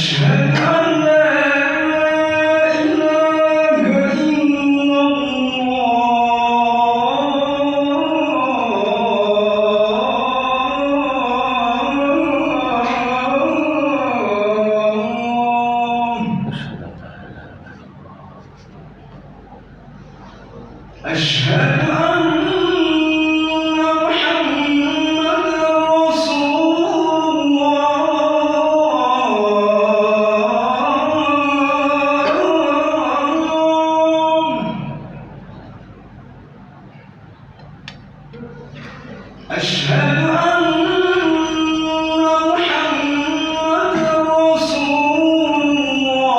أشهد أن لا إله إلا الله. أشهد أن أشهد أن محمدًا رسول الله.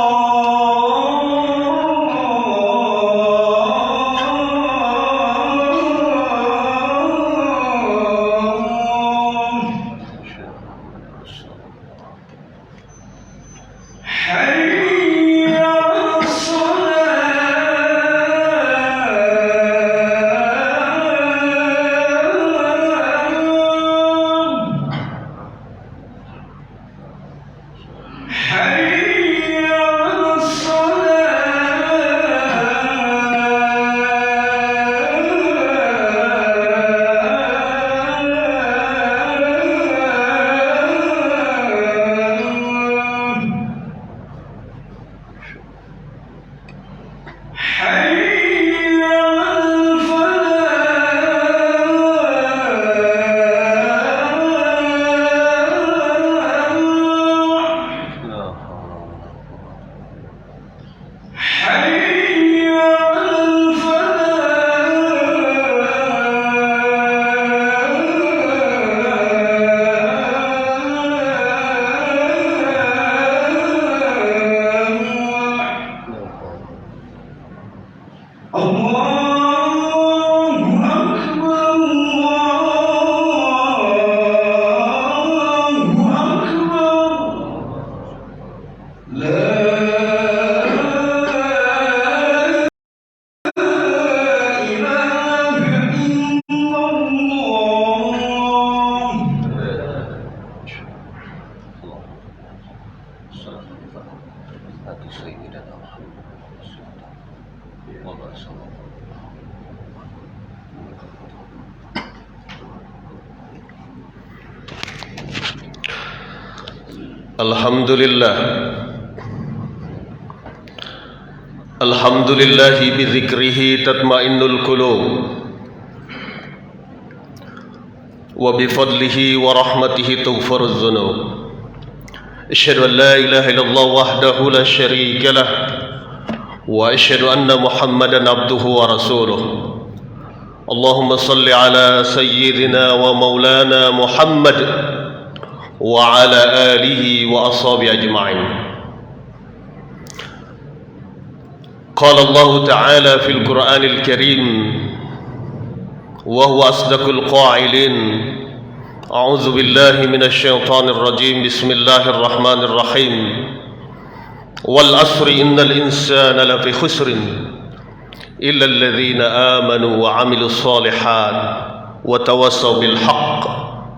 حي على الحمد لله بذكره تطمئن القلوب وبفضله ورحمته تغفر الذنوب أشهد أن لا إله إلا الله وحده لا شريك له وأشهد أن محمدا عبده ورسوله اللهم صل على سيدنا ومولانا محمد وعلى آله وأصحابه أجمعين. قال الله تعالى في القرآن الكريم وهو أصدق القائلين أعوذ بالله من الشيطان الرجيم بسم الله الرحمن الرحيم والعصر إن الإنسان لفي خسر إلا الذين آمنوا وعملوا الصالحات وتواصوا بالحق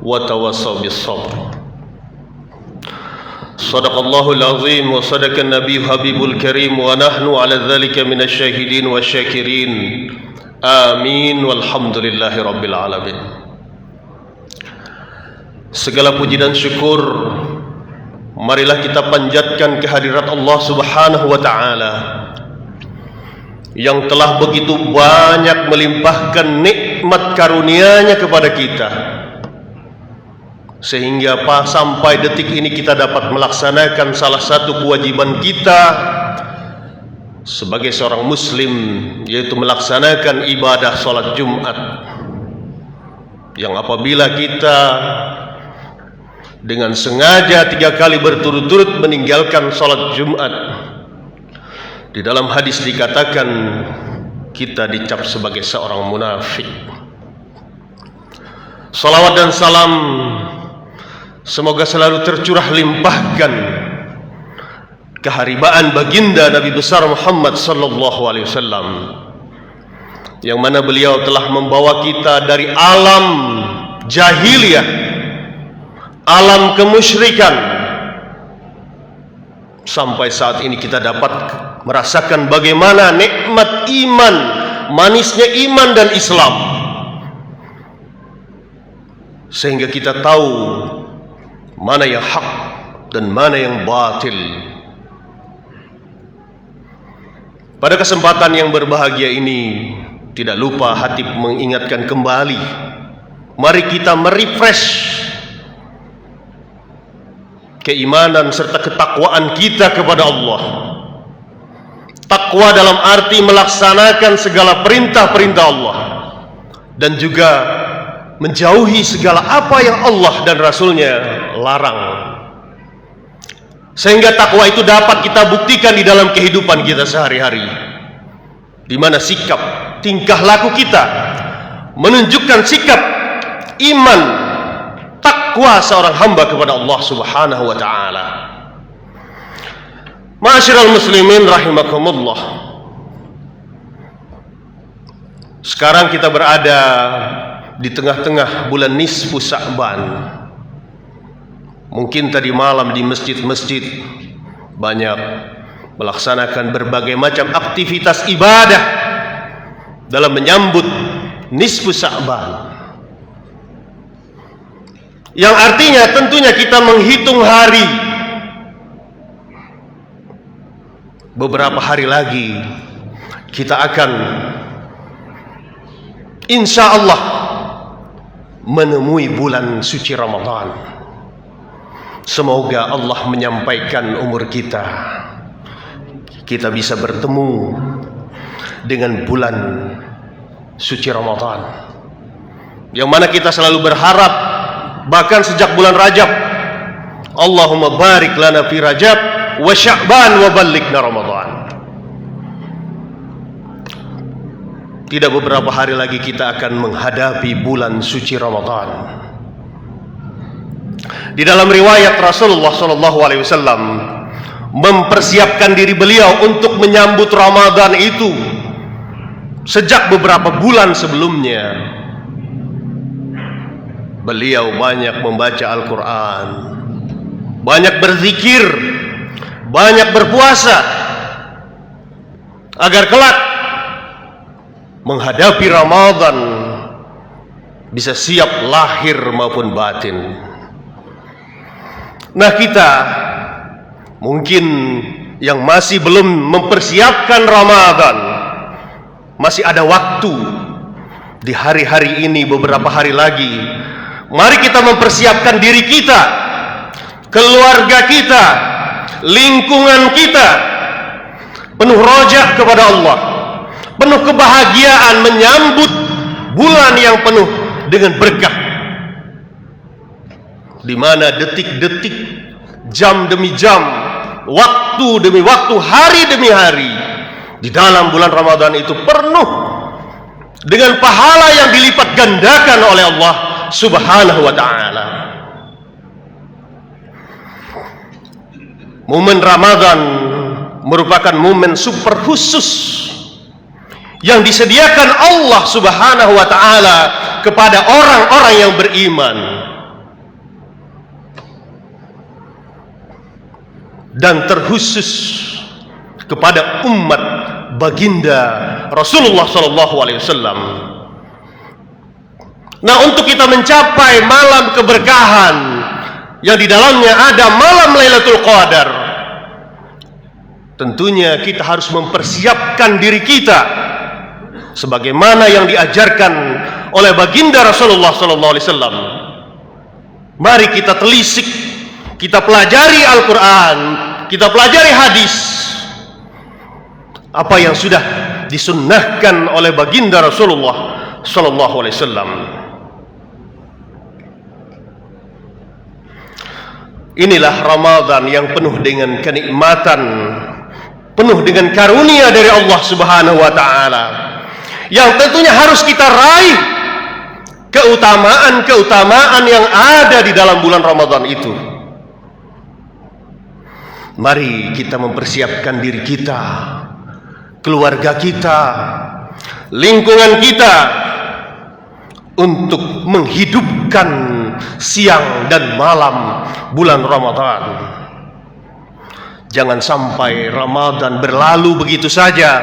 وتواصوا بالصبر. صدق الله العظيم وصدق النبي حبيب الكريم ونحن على ذلك من الشاهدين والشاكرين آمين والحمد لله رب العالمين. Segala puji dan syukur marilah kita panjatkan kehadirat Allah Subhanahu wa taala yang telah begitu banyak melimpahkan nikmat karunia-Nya kepada kita, sehingga sampai detik ini kita dapat melaksanakan salah satu kewajiban kita sebagai seorang muslim, yaitu melaksanakan ibadah salat Jumat, yang apabila kita dengan sengaja 3 kali berturut-turut meninggalkan salat Jumat, di dalam hadis dikatakan kita dicap sebagai seorang munafik. Salawat dan salam semoga selalu tercurah limpahkan keharibaan baginda Nabi besar Muhammad sallallahu alaihi wasallam, yang mana beliau telah membawa kita dari alam jahiliyah, alam kemusyrikan, sampai saat ini kita dapat merasakan bagaimana nikmat iman, manisnya iman dan Islam, sehingga kita tahu mana yang hak dan mana yang batil. Pada kesempatan yang berbahagia ini, tidak lupa hati mengingatkan kembali, mari kita merefresh keimanan serta ketakwaan kita kepada Allah. Takwa dalam arti melaksanakan segala perintah-perintah Allah dan juga menjauhi segala apa yang Allah dan Rasulnya larang, sehingga takwa itu dapat kita buktikan di dalam kehidupan kita sehari-hari, di mana sikap, tingkah laku kita menunjukkan sikap iman, takwa seorang hamba kepada Allah Subhanahu wa taala. Ma'asyiral muslimin rahimakumullah. Sekarang kita berada di tengah-tengah bulan nisfu Sya'ban. Mungkin tadi malam di masjid-masjid banyak melaksanakan berbagai macam aktivitas ibadah dalam menyambut nisfu Sya'ban, yang artinya tentunya kita menghitung hari. Beberapa hari lagi kita akan insya Allah menemui bulan suci Ramadan. Semoga Allah menyampaikan umur kita bisa bertemu dengan bulan suci Ramadan, yang mana kita selalu berharap, bahkan sejak bulan Rajab, Allahumma barik lana fi Rajab wa Sya'ban wa ballighna Ramadan. Tidak beberapa hari lagi kita akan menghadapi bulan suci Ramadan. Di dalam riwayat Rasulullah SAW mempersiapkan diri beliau untuk menyambut Ramadan itu sejak beberapa bulan sebelumnya. Beliau banyak membaca Al-Quran, banyak berzikir, banyak berpuasa, agar kelak menghadapi Ramadan bisa siap lahir maupun batin. Nah, kita mungkin yang masih belum mempersiapkan Ramadan, masih ada waktu di hari-hari ini, beberapa hari lagi. Mari kita mempersiapkan diri kita, keluarga kita, lingkungan kita, penuh rojak kepada Allah, penuh kebahagiaan menyambut bulan yang penuh dengan berkah, di mana detik-detik, jam demi jam, waktu demi waktu, hari demi hari di dalam bulan Ramadan itu penuh dengan pahala yang dilipat gandakan oleh Allah Subhanahu wa ta'ala. Momen Ramadan merupakan momen super khusus yang disediakan Allah Subhanahu wa ta'ala kepada orang-orang yang beriman, dan terkhusus kepada umat baginda Rasulullah SAW. Nah, untuk kita mencapai malam keberkahan yang di dalamnya ada malam Lailatul Qadar, tentunya kita harus mempersiapkan diri kita sebagaimana yang diajarkan oleh baginda Rasulullah SAW. Mari kita telisik, kita pelajari Al-Quran, kita pelajari hadis, apa yang sudah disunnahkan oleh baginda Rasulullah SAW. Inilah Ramadan yang penuh dengan kenikmatan, penuh dengan karunia dari Allah Subhanahu wa ta'ala, yang tentunya harus kita raih keutamaan-keutamaan yang ada di dalam bulan Ramadan itu. Mari kita mempersiapkan diri kita, keluarga kita, lingkungan kita untuk menghidupkan siang dan malam bulan Ramadan. Jangan sampai Ramadan berlalu begitu saja,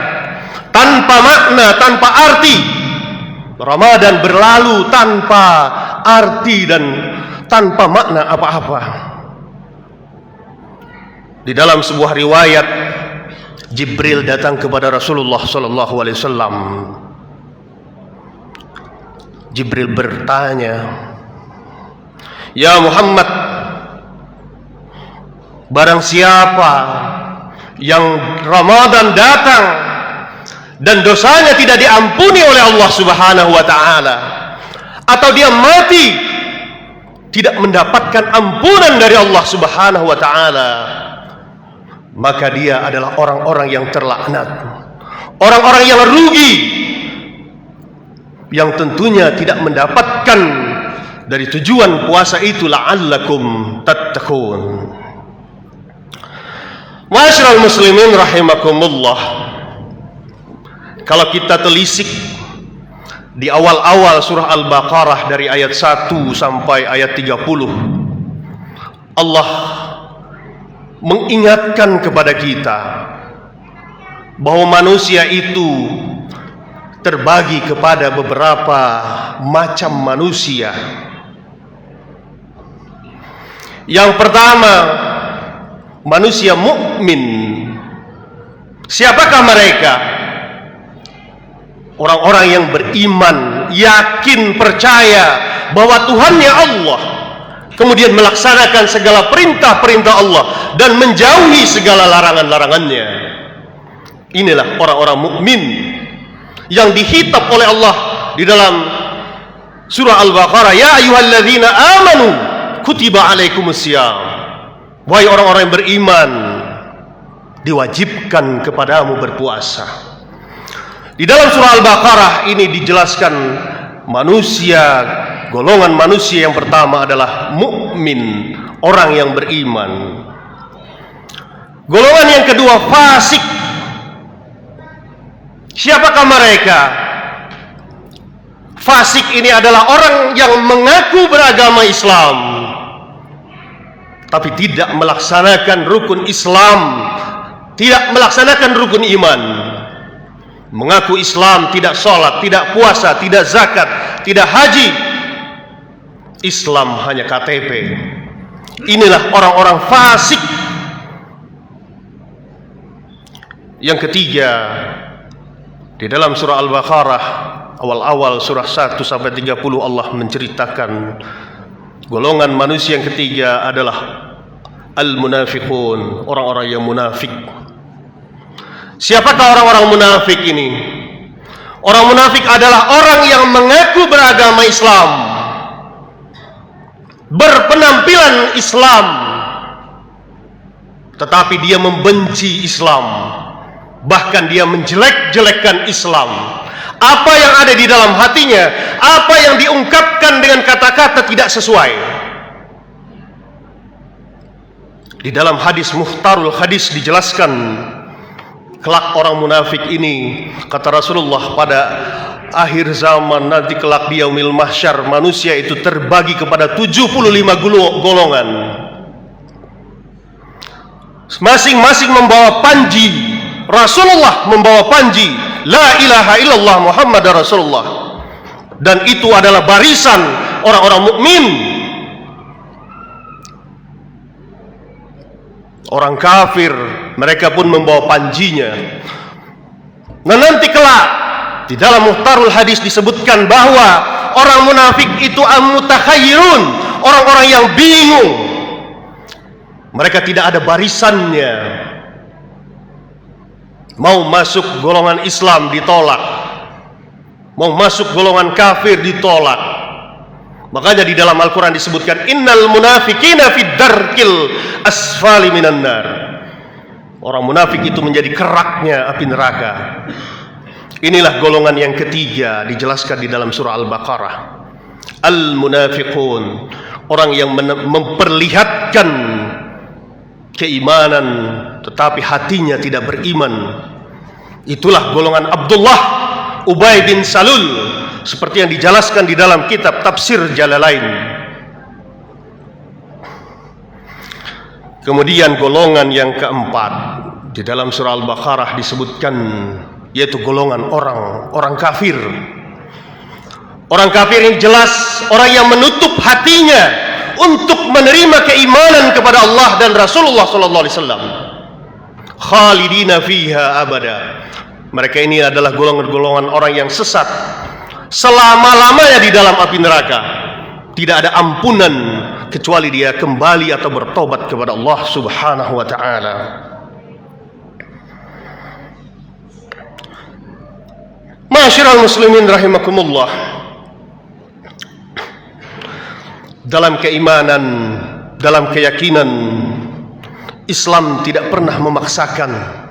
tanpa makna, tanpa arti. Ramadan berlalu tanpa arti dan tanpa makna apa-apa. Di dalam sebuah riwayat, Jibril datang kepada Rasulullah sallallahu alaihi wasallam. Jibril bertanya, "Ya Muhammad, barang siapa yang Ramadan datang dan dosanya tidak diampuni oleh Allah Subhanahu wa taala, atau dia mati tidak mendapatkan ampunan dari Allah Subhanahu wa taala, maka dia adalah orang-orang yang terlaknat, orang-orang yang rugi, yang tentunya tidak mendapatkan dari tujuan puasa itu, la'allakum tattaqun." Ma'asyiral muslimin rahimakumullah, kalau kita telisik di awal-awal surah Al-Baqarah dari ayat 1 sampai ayat 30, Allah mengingatkan kepada kita bahwa manusia itu terbagi kepada beberapa macam manusia. Yang pertama, manusia mukmin. Siapakah mereka? Orang-orang yang beriman, yakin, percaya bahwa Tuhannya Allah, kemudian melaksanakan segala perintah-perintah Allah dan menjauhi segala larangan-larangannya. Inilah orang-orang mukmin yang dihitab oleh Allah di dalam surah Al-Baqarah, "Ya ayyuhalladzina amanu kutiba alaikumusiyam." Wahai orang-orang yang beriman, diwajibkan kepadamu berpuasa. Di dalam surah Al-Baqarah ini dijelaskan manusia, golongan manusia yang pertama adalah mukmin, orang yang beriman. Golongan yang kedua fasik. Siapakah mereka? Fasik ini adalah orang yang mengaku beragama Islam tapi tidak melaksanakan rukun Islam, tidak melaksanakan rukun iman. Mengaku Islam, tidak sholat, tidak puasa, tidak zakat, tidak haji. Islam hanya KTP. Inilah orang-orang fasik. Yang ketiga, di dalam surah Al-Baqarah awal-awal surah 1 sampai 30 Allah menceritakan golongan manusia yang ketiga adalah al-munafiqun, orang-orang yang munafik. Siapakah orang-orang munafik ini? Orang munafik adalah orang yang mengaku beragama Islam, berpenampilan Islam, tetapi dia membenci Islam, bahkan dia menjelek-jelekkan Islam. Apa yang ada di dalam hatinya, apa yang diungkapkan dengan kata-kata tidak sesuai. Di dalam hadis Muhtarul Hadis dijelaskan, kelak orang munafik ini, kata Rasulullah, pada akhir zaman nanti kelak di yaumil mahsyar, manusia itu terbagi kepada 75 golongan. Masing-masing membawa panji. Rasulullah membawa panji La ilaha illallah Muhammad Rasulullah, dan itu adalah barisan orang-orang mukmin. Orang kafir mereka pun membawa panjinya. Nah, nanti kelak di dalam Muhtarul Hadis disebutkan bahwa orang munafik itu al-mutakhayyirun, orang-orang yang bingung. Mereka tidak ada barisannya. Mau masuk golongan Islam ditolak, mau masuk golongan kafir ditolak. Makanya di dalam Al-Quran disebutkan innal munafiqina fid darkil asfali minan nar. Orang munafik itu menjadi keraknya api neraka. Inilah golongan yang ketiga dijelaskan di dalam surah Al-Baqarah. Al-munafiqun, orang yang memperlihatkan keimanan tetapi hatinya tidak beriman. Itulah golongan Abdullah Ubay bin Salul, seperti yang dijelaskan di dalam kitab Tafsir Jalalain. Kemudian golongan yang keempat di dalam surah Al-Baqarah disebutkan, yaitu golongan orang kafir. Orang kafir ini jelas orang yang menutup hatinya untuk menerima keimanan kepada Allah dan Rasulullah sallallahu alaihi wasallam. Khalidina fiha abada. Mereka ini adalah golongan-golongan orang yang sesat selama-lamanya di dalam api neraka. Tidak ada ampunan kecuali dia kembali atau bertobat kepada Allah Subhanahu wa taala. Ma'asyiral muslimin rahimakumullah. Dalam keimanan, dalam keyakinan, Islam tidak pernah memaksakan.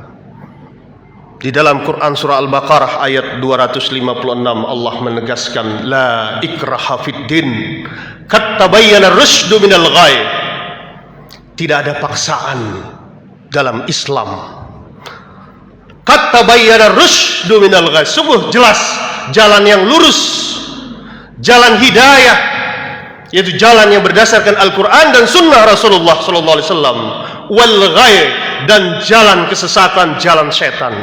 Di dalam Quran surah Al-Baqarah ayat 256 Allah menegaskan, la ikraha fid din, qad tabayyana ar-rusydu minal ghayy. Tidak ada paksaan dalam Islam. Qad tabayyana ar-rusydu minal ghayy. Sungguh jelas jalan yang lurus, jalan hidayah, yaitu jalan yang berdasarkan Al-Quran dan Sunnah Rasulullah sallallahu alaihi wasallam, wal ghayy, dan jalan kesesatan, jalan setan.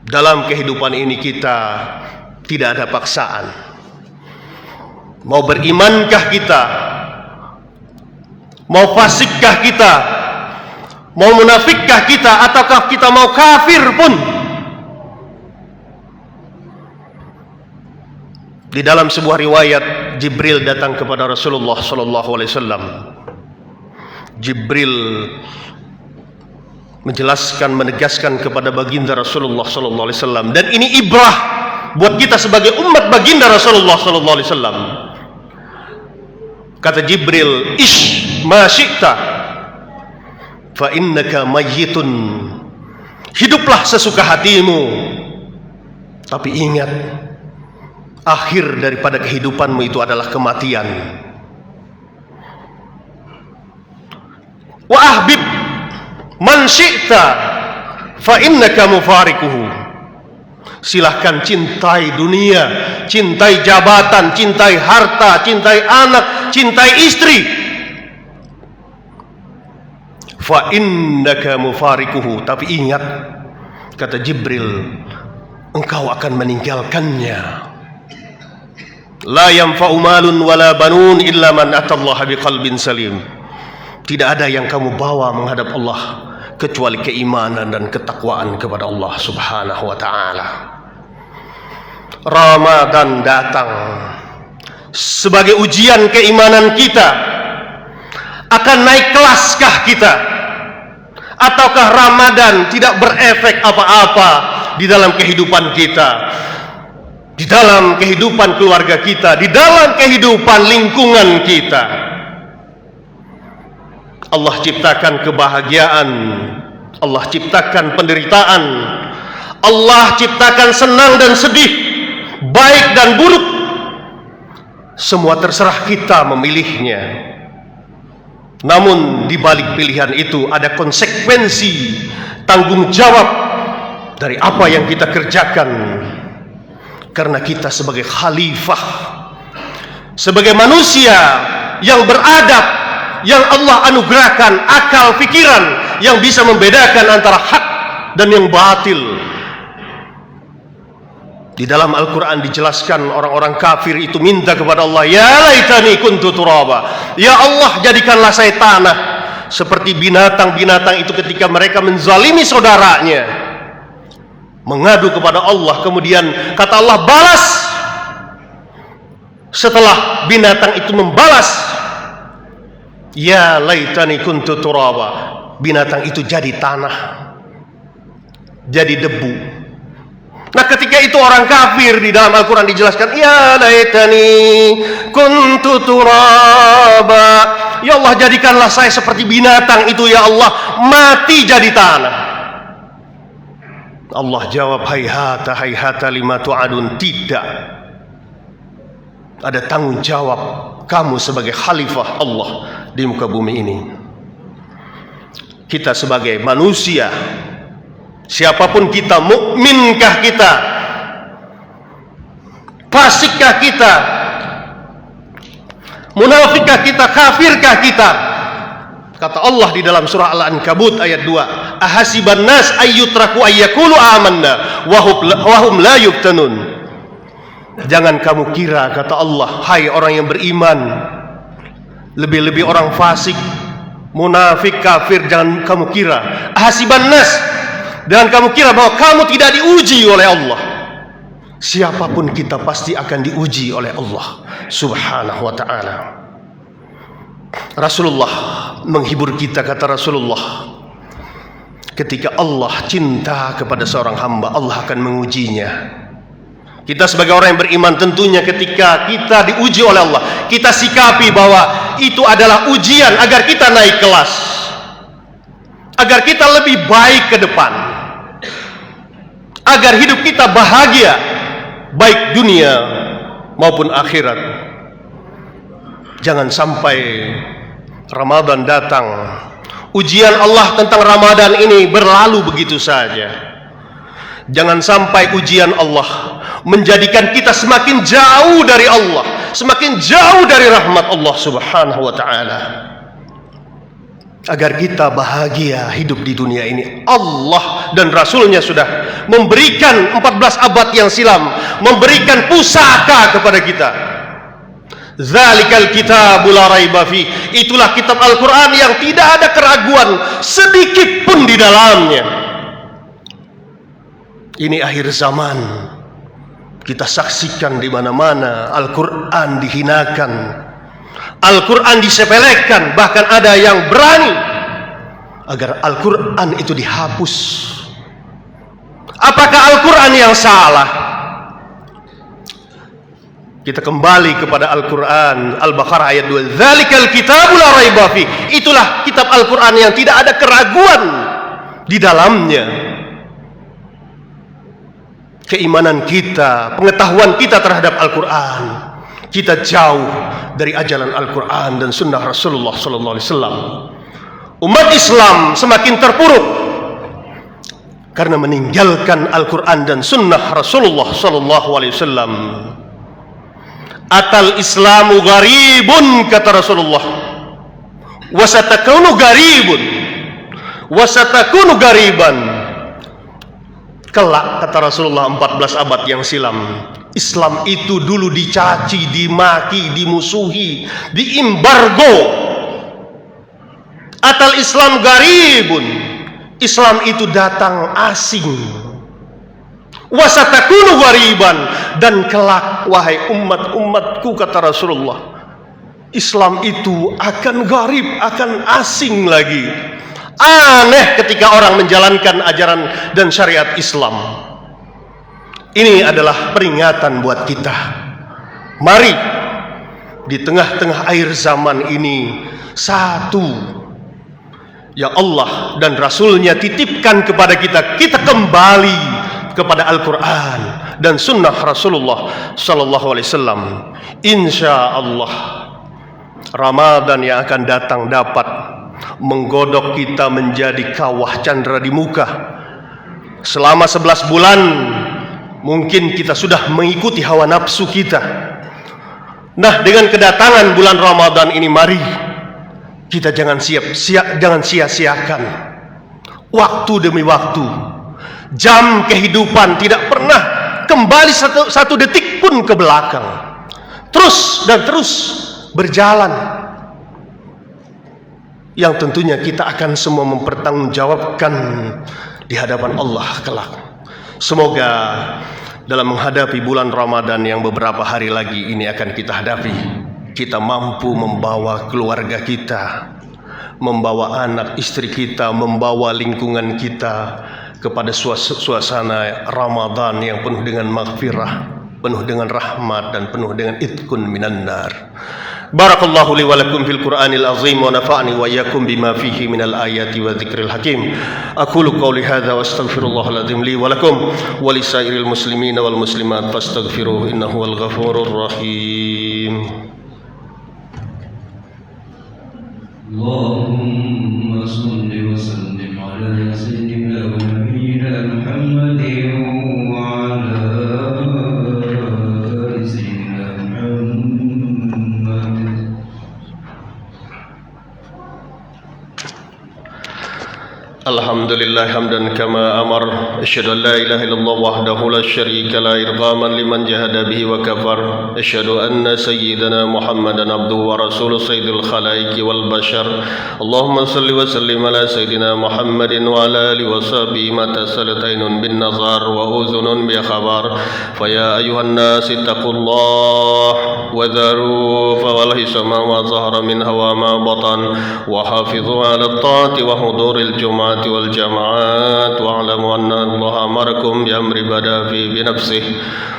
Dalam kehidupan ini kita tidak ada paksaan. Mau berimankah kita? Mau fasikkah kita? Mau munafikkah kita? Ataukah kita mau kafir pun? Di dalam sebuah riwayat, Jibril datang kepada Rasulullah sallallahu alaihi wasallam. Jibril menjelaskan, menegaskan kepada baginda Rasulullah sallallahu alaihi wasallam, dan ini ibrah buat kita sebagai umat baginda Rasulullah sallallahu alaihi wasallam. Kata Jibril, ish ma syi'ta fa innaka mayyitun. Hiduplah sesuka hatimu, tapi ingat, akhir daripada kehidupanmu itu adalah kematian. Wa ahbib man syi'ta fa innaka mufarikuhu. Silahkan cintai dunia, cintai jabatan, cintai harta, cintai anak, cintai istri. Fa innaka mufarikuhu. Tapi ingat, kata Jibril, engkau akan meninggalkannya. La yanfa'u malun wala banun illa man atallaha biqalbin salim. Tidak ada yang kamu bawa menghadap Allah kecuali keimanan dan ketakwaan kepada Allah Subhanahu wa taala. Ramadan datang sebagai ujian keimanan kita. Akan naik kelaskah kita? Ataukah Ramadan tidak berefek apa-apa di dalam kehidupan kita? Di dalam kehidupan keluarga kita, di dalam kehidupan lingkungan kita. Allah ciptakan kebahagiaan, Allah ciptakan penderitaan, Allah ciptakan senang dan sedih, baik dan buruk. Semua terserah kita memilihnya. Namun di balik pilihan itu ada konsekuensi, tanggung jawab dari apa yang kita kerjakan. Karena kita sebagai khalifah, sebagai manusia yang beradab, yang Allah anugerahkan akal pikiran yang bisa membedakan antara hak dan yang batil. Di dalam Al-Quran dijelaskan orang-orang kafir itu minta kepada Allah, ya laitani kuntu turaba. Ya Allah, jadikanlah saya tanah. Seperti binatang-binatang itu ketika mereka menzalimi saudaranya, mengadu kepada Allah, kemudian kata Allah balas. Setelah binatang itu membalas, ya laitani kuntu turaba, binatang itu jadi tanah, jadi debu. Nah, ketika itu orang kafir di dalam Al-Quran dijelaskan, ya laitani kuntu turaba. Ya Allah, jadikanlah saya seperti binatang itu ya Allah, mati jadi tanah. Allah jawab, hayhata hayhata lima tu'adun. Tidak. Ada tanggung jawab kamu sebagai khalifah Allah di muka bumi ini. Kita sebagai manusia, siapapun kita, mukminkah kita, fasikkah kita, Munafikkah kita? Kafirkah kita? Kata Allah di dalam surah Al-Ankabut ayat 2, ahasiban nas ayyutraku ayyakulu amanna wahum la yuftanun. Jangan kamu kira, kata Allah, hai orang yang beriman, lebih-lebih orang fasik, munafik, kafir, jangan kamu kira, ahasiban nas, jangan kamu kira bahwa kamu tidak diuji oleh Allah. Siapapun kita pasti akan diuji oleh Allah subhanahu wa ta'ala. Rasulullah menghibur kita, kata Rasulullah, ketika Allah cinta kepada seorang hamba, Allah akan mengujinya. Kita sebagai orang yang beriman, tentunya ketika kita diuji oleh Allah, kita sikapi bahwa itu adalah ujian agar kita naik kelas, agar kita lebih baik ke depan, agar hidup kita bahagia, baik dunia maupun akhirat. Jangan sampai Ramadan datang, ujian Allah tentang Ramadan ini berlalu begitu saja. Jangan sampai ujian Allah menjadikan kita semakin jauh dari Allah, semakin jauh dari rahmat Allah subhanahu wa ta'ala. Agar kita bahagia hidup di dunia ini, Allah dan Rasulnya sudah memberikan 14 abad yang silam, memberikan pusaka kepada kita. Zalikal kitabul la raiba fi, itulah kitab Al-Quran yang tidak ada keraguan sedikit pun di dalamnya. Ini akhir zaman, kita saksikan di mana-mana Al-Quran dihinakan, Al-Quran disepelekan, bahkan ada yang berani agar Al-Quran itu dihapus. Apakah Al-Quran yang salah? Kita kembali kepada Al-Quran, Al-Baqarah ayat 2, Dzalikal kitabul la raiba fi, itulah kitab Al-Quran yang tidak ada keraguan di dalamnya. Keimanan kita, pengetahuan kita terhadap Al-Quran, kita jauh dari ajaran Al-Quran dan sunnah Rasulullah SAW. Umat Islam semakin terpuruk karena meninggalkan Al-Quran dan sunnah Rasulullah SAW. Atal Islamu gharibun, kata Rasulullah, wasatakunu gharibun, wasatakunu gariban. Kelak, kata Rasulullah 14 abad yang silam, Islam itu dulu dicaci, dimaki, dimusuhi, diembargo. Atal Islam garibun, Islam itu datang asing. Wasatakunu gariban, dan kelak, wahai umat-umatku, kata Rasulullah, Islam itu akan garib, akan asing lagi. Aneh ketika orang menjalankan ajaran dan syariat Islam. Ini adalah peringatan buat kita. Mari di tengah-tengah akhir zaman ini, satu yang Allah dan Rasulnya titipkan kepada kita, kita kembali kepada Al-Quran dan sunnah Rasulullah Sallallahu Alaihi Wasallam. Insya Allah Ramadan yang akan datang dapat menggodok kita menjadi kawah candra di muka. Selama 11 bulan mungkin kita sudah mengikuti hawa nafsu kita. Nah, dengan kedatangan bulan Ramadan ini, mari kita jangan sia-siakan waktu demi waktu. Jam kehidupan tidak pernah kembali satu detik pun ke belakang. Terus dan terus berjalan. Yang tentunya kita akan semua mempertanggungjawabkan di hadapan Allah kelak. Semoga dalam menghadapi bulan Ramadan yang beberapa hari lagi ini akan kita hadapi, kita mampu membawa keluarga kita, membawa anak istri kita, membawa lingkungan kita kepada suasana Ramadan yang penuh dengan maghfirah, penuh dengan rahmat, dan penuh dengan itqun minan nar. Barakallahu li wa lakum fil Qur'anil azim wa nafa'ni wa iyyakum bima fihi minal ayati wa dzikril hakim. Aqulu qawli hadza wa astaghfirullahal azim li wa lakum wa lisairil muslimina wal muslimat fastaghfiruhu innahu wal ghafurur rahim. Allahumma shalli wa sallim ala sayyidina wa nabiyyina Muhammadin wa ala ali sayyidina Muhammad. الحمد لله حمدا كما أمر أشهد أن لا إله إلا الله وحده لا شريك له إرغاما لمن جهد به وكفر أشهد أن سيدنا محمدا عبده ورسوله سيد الخلائق والبشر اللهم صل وسلم على سيدنا محمد وعلى آله وصحبه ما اتصلت عين بالنظر وأذن بخبر فيا أيها الناس اتقوا الله وذروا فوالهسم ما ظهر منها وما بطن وحافظوا على الطاعة وحضور الجمعة والجماعات واعلموا أن الله أمركم بأمر بدأ فيه بنفسه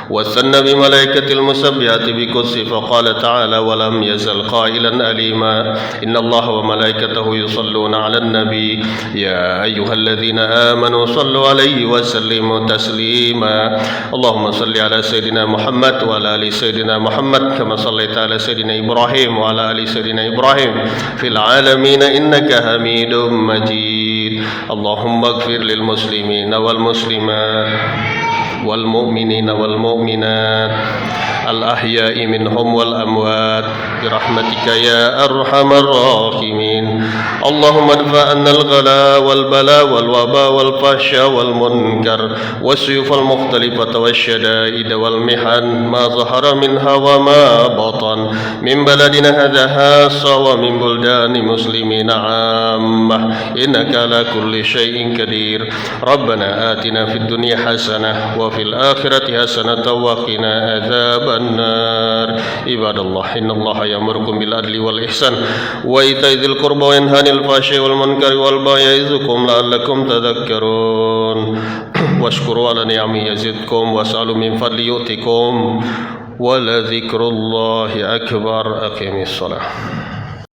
وثنى بملائكة المسبحات بقدسه فقال تعالى ولم يزل قائلا أليما إن الله وملائكته يصلون على النبي يا أيها الذين آمنوا صلوا عليه وسلموا تسليما اللهم صل على سيدنا محمد وعلى آل سيدنا محمد كما صليت على سيدنا إبراهيم وعلى آل سيدنا إبراهيم في العالمين إنك حميد مجيد اللهم اغفر للمسلمين والمسلمات والمؤمنين والمؤمنات الأحياء منهم والأموات برحمتك يا أرحم الراحمين اللهم ادفع عنا الغلاء والبلاء والوباء والفحشاء والمنكر والسيوف المختلفة والشدائد والمحن ما ظهر منها وما بطن من بلدنا هذا خاصة ومن بلدان مسلمين عامة إنك على كل شيء قدير ربنا آتنا في الدنيا حسنة وفي الآخرة حسنة وقنا عذاب النار عباد الله إن الله يأمركم بالعدل والإحسان وإيتاء ذي القربى وينهى عن الفحشاء والمنكر والبغي يعظكم لعلكم تذكرون واشكروا على نعمه يزدكم واسألوا من فضله يؤتكم ولذكر الله أكبر أقيموا الصلاة